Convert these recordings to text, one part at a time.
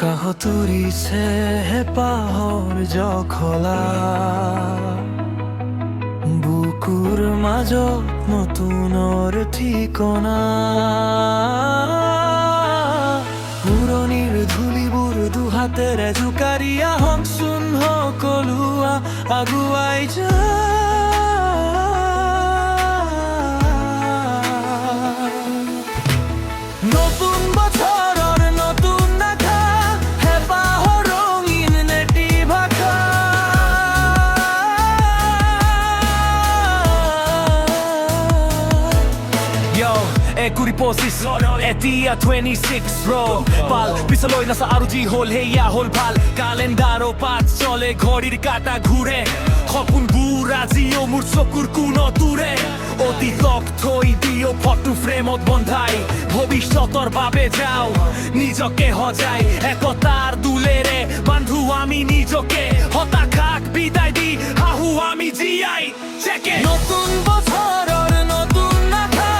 কাহতুৰিছে হেঁপাহৰ জখলা বুকুৰ মাজত নতুনৰ ঠিকনা পুৰণিৰ ধূলিবোৰ দুহাতেৰে জোকাৰি আহকচোন সকলো আগুৱাই যা নতুন বছৰৰ নতুন আশা হেঁপাহৰ ৰঙীন নেতি ভাষা একুৰি পঁচিছ এতিয়া 26 পাল পিছলৈ নাচা আৰু যি হ'ল সেয়া হ'ল ভাল কালেণ্ডাৰৰ পাত চলে ঘড়ীৰ কাটা ঘূৰে সপোনবোৰ আজিও মোৰ চকুৰ কোণতোৰে অতীতক থৈ দিও ফটো ফ্ৰেমত বন্ধাই ভৱিষ্যতৰ বাবে যাওঁ নিজকে সজাই একতাৰ দোলেৰে বান্ধো আমি নিজকে হতাশাক বিদায় দি আহো আমি জীয়াই নতুন বছৰৰ নতুন আশা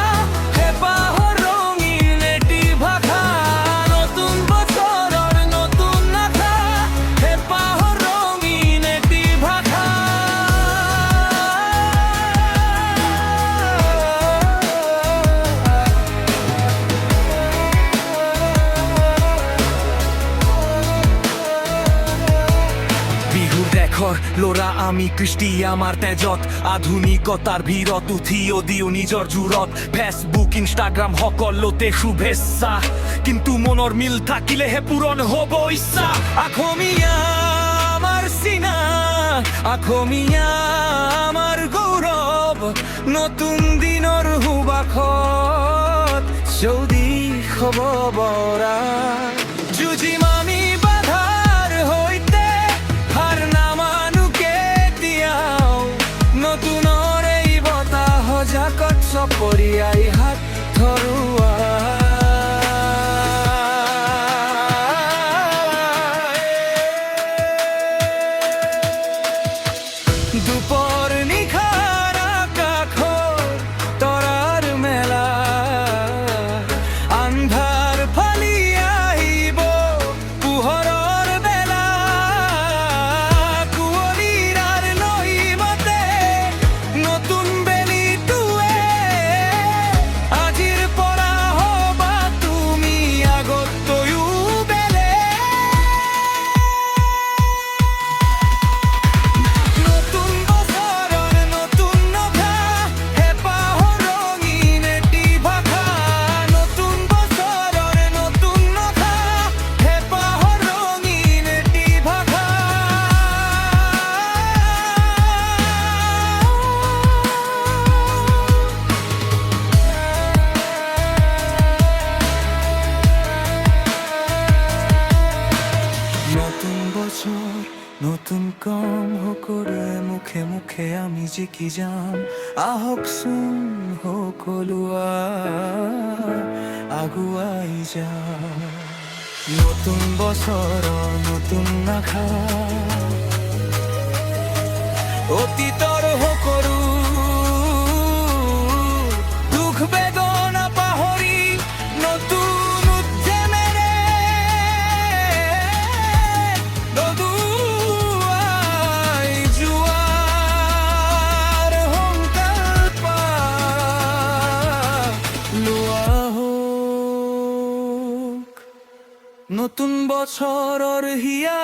হেঁপাহৰ ৰঙীন এটি ভাষা নতুন বছৰৰ নতুন আশা হেঁপাহৰ ৰঙীন এটি ভাষা ল'ৰা আমি কৃষ্টি আমাৰ তেজত আধুনিকতাৰ ভিৰত উঠিও দিও নিজৰ জোৰত ফেচবুক ইনষ্টাগ্ৰাম সকলোতে শুভেচ্ছা কিন্তু মনৰ মিল থাকিলেহে পূৰণ হ'ব ইচ্ছা অসমীয়া আমাৰ চিনা অসমীয়া আমাৰ গৌৰৱ নতুন দিনৰ সুবাসত চৌদিশ হ'ব বৰা যুঁজিম আমি বাধাৰ সৈতে হাৰ নামানো কেতিয়াও নতুনৰ এই বতাহ জাকত চপৰিয়াই হাত ধৰোৱা দুপৰ নিশাৰ আকাশৰ তৰাৰ মেলা আন্ধাৰ ফালি আহিব পোহৰৰ বেলা কুঁৱলীৰ নৈমতে নতুন বেলিটোৱে আজিৰ পৰা হ'বা তুমি আগতকৈও বেলেগ নতুন বছৰৰ নতুন আশা হেঁপাহৰ ৰঙীন এটি ভাষা নতুন বছৰৰ নতুন আশা হেঁপাহৰ ৰঙীন এটি ভাষা নতুন বছৰ নতুন কাম সকলোৰে মুখে মুখে আমি জিকি যাম আহকচোন সকলো আগুৱাই যাম নতুন বছৰৰ নতুন আশা অতীতৰ সকলো দুখ বেদনা পাহৰি নতুন উদ্যমেৰে দদুৱাই যোৱাৰ সংকল্প লোৱা হওক নতুন বছৰৰ হিয়া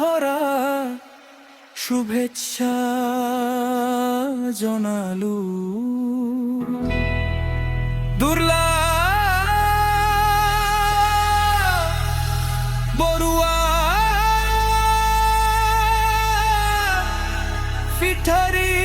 ভৰা শুভেচ্ছা জনালো দুৰ্লা বৰুৱা পিঠাৰী